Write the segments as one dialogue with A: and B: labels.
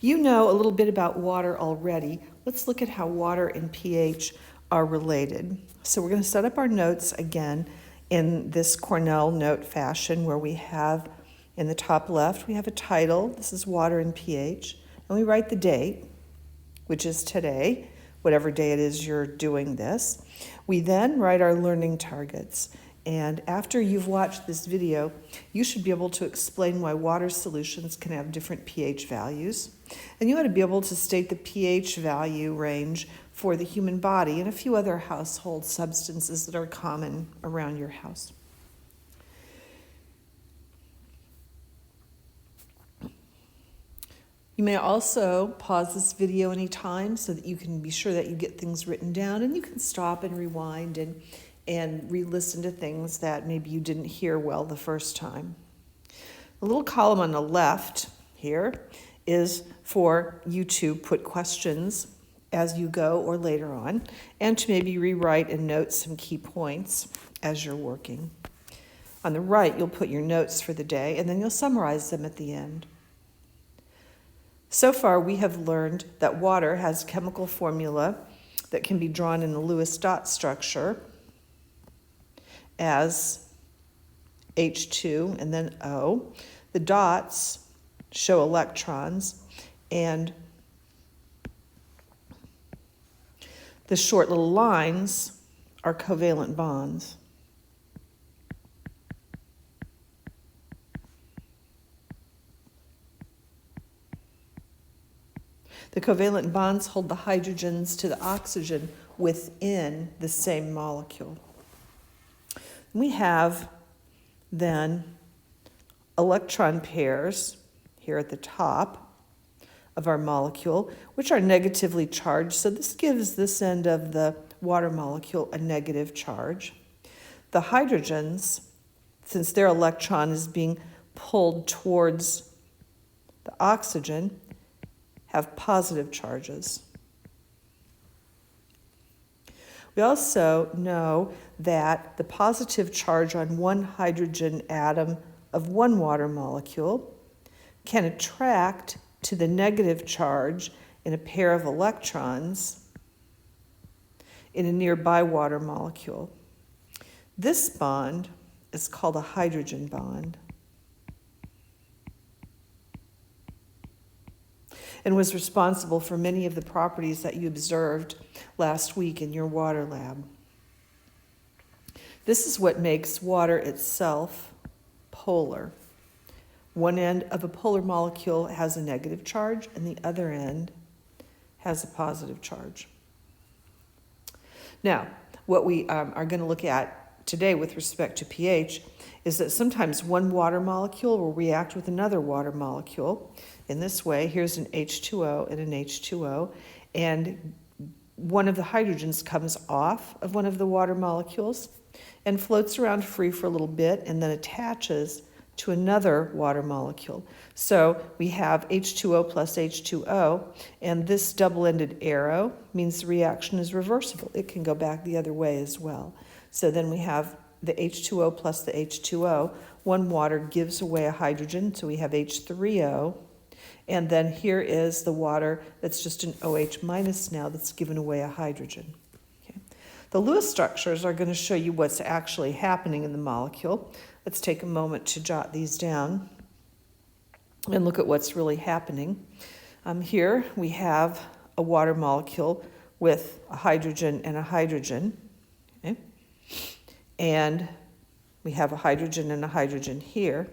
A: You know a little bit about water already. Let's look at how water and pH are related. So we're going to set up our notes again in this Cornell note fashion where we have in the top left, we have a title. This is water and pH. And we write the date, which is today, whatever day it is you're doing this. We then write our learning targets. And after you've watched this video, you should be able to explain why water solutions can have different pH values. And you ought to be able to state the pH value range for the human body and a few other household substances that are common around your house. You may also pause this video anytime so that you can be sure that you get things written down, and you can stop and rewind and re-listen to things that maybe you didn't hear well the first time. The little column on the left here is for you to put questions as you go or later on, and to maybe rewrite and note some key points as you're working. On the right, you'll put your notes for the day, and then you'll summarize them at the end. So far, we have learned that water has chemical formula that can be drawn in the Lewis dot structure as H2 and then O. The dots show electrons, and the short little lines are covalent bonds. The covalent bonds hold the hydrogens to the oxygen within the same molecule. We have then electron pairs here at the top of our molecule, which are negatively charged. So this gives this end of the water molecule a negative charge. The hydrogens, since their electron is being pulled towards the oxygen, have positive charges. We also know that the positive charge on one hydrogen atom of one water molecule can attract to the negative charge in a pair of electrons in a nearby water molecule. This bond is called a hydrogen bond, and was responsible for many of the properties that you observed last week in your water lab. This is what makes water itself polar. One end of a polar molecule has a negative charge, and the other end has a positive charge. Now, what we are going to look at today with respect to pH is that sometimes one water molecule will react with another water molecule. In this way, here's an H2O and an H2O, and one of the hydrogens comes off of one of the water molecules and floats around free for a little bit and then attaches to another water molecule. So we have H2O plus H2O, and this double-ended arrow means the reaction is reversible. It can go back the other way as well. So then we have the H2O plus the H2O. One water gives away a hydrogen, so we have H3O. And then here is the water that's just an OH minus now that's given away a hydrogen. Okay. The Lewis structures are going to show you what's actually happening in the molecule. Let's take a moment to jot these down and look at what's really happening. Here we have a water molecule with a hydrogen and a hydrogen. Okay. And we have a hydrogen and a hydrogen here.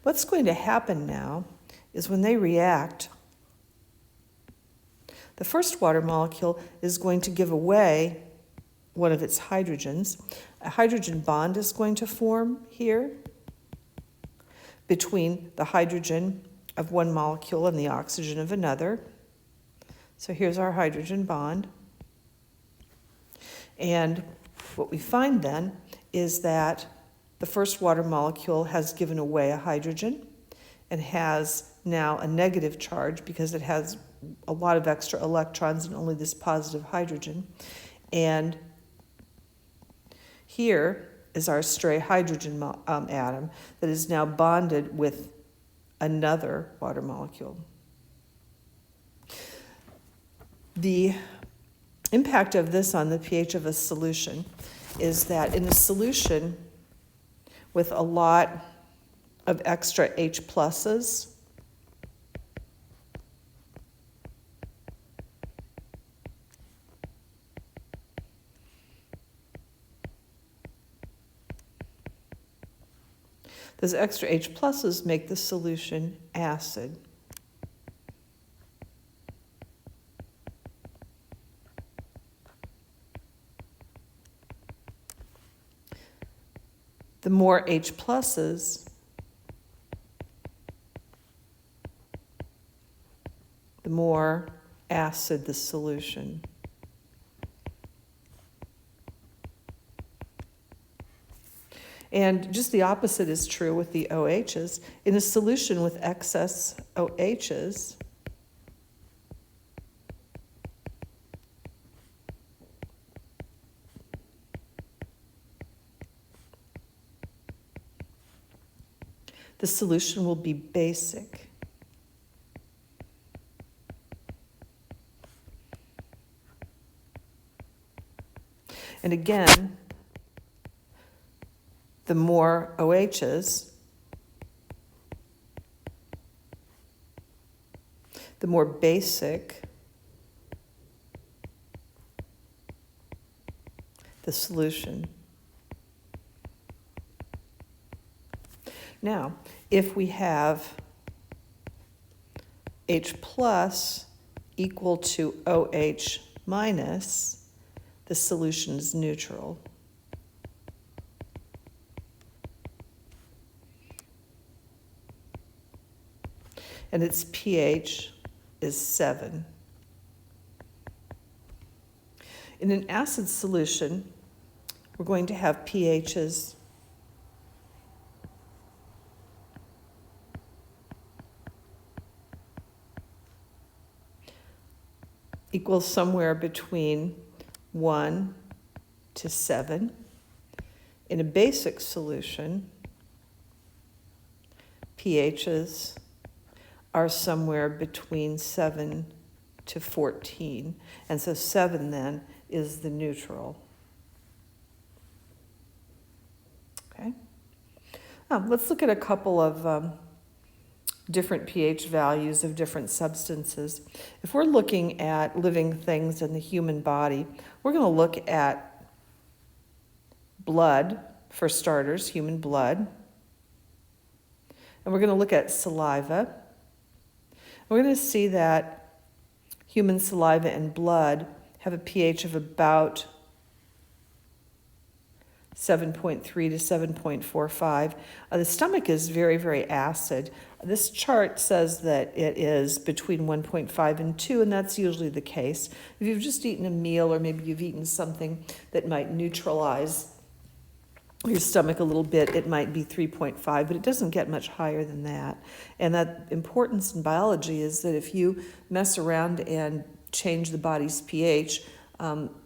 A: What's going to happen now is when they react, the first water molecule is going to give away one of its hydrogens. A hydrogen bond is going to form here between the hydrogen of one molecule and the oxygen of another. So here's our hydrogen bond. And what we find then is that the first water molecule has given away a hydrogen and has now a negative charge because it has a lot of extra electrons and only this positive hydrogen. And here is our stray hydrogen atom that is now bonded with another water molecule. The impact of this on the pH of a solution is that in a solution with a lot of extra H pluses, those extra H pluses make the solution acid. The more H pluses, the more acid the solution. And just the opposite is true with the OHs. In a solution with excess OHs, the solution will be basic. And again, the more OHs, the more basic the solution. Now, if we have H plus equal to OH minus, the solution is neutral. And its pH is 7. In an acid solution, we're going to have pHs equal somewhere between 1 to 7. In a basic solution, pHs are somewhere between 7 to 14. And so 7 then is the neutral. Okay. Let's look at a couple of different pH values of different substances. If we're looking at living things in the human body, we're going to look at blood, for starters, human blood. And we're going to look at saliva. We're going to see that human saliva and blood have a pH of about 7.3 to 7.45. The stomach is very, very acid. This chart says that it is between 1.5 and 2, and that's usually the case. If you've just eaten a meal, or maybe you've eaten something that might neutralize your stomach a little bit, it might be 3.5, but it doesn't get much higher than that. And that importance in biology is that if you mess around and change the body's pH,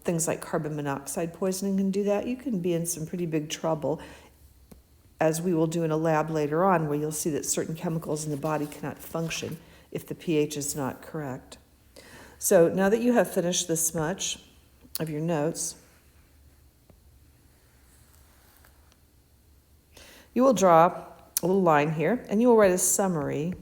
A: things like carbon monoxide poisoning can do that. You can be in some pretty big trouble, as we will do in a lab later on, where you'll see that certain chemicals in the body cannot function if the pH is not correct. So now that you have finished this much of your notes, you will draw a little line here, and you will write a summary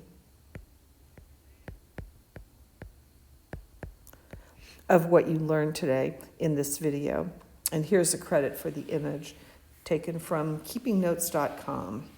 A: of what you learned today in this video. And here's a credit for the image taken from keepingnotes.com.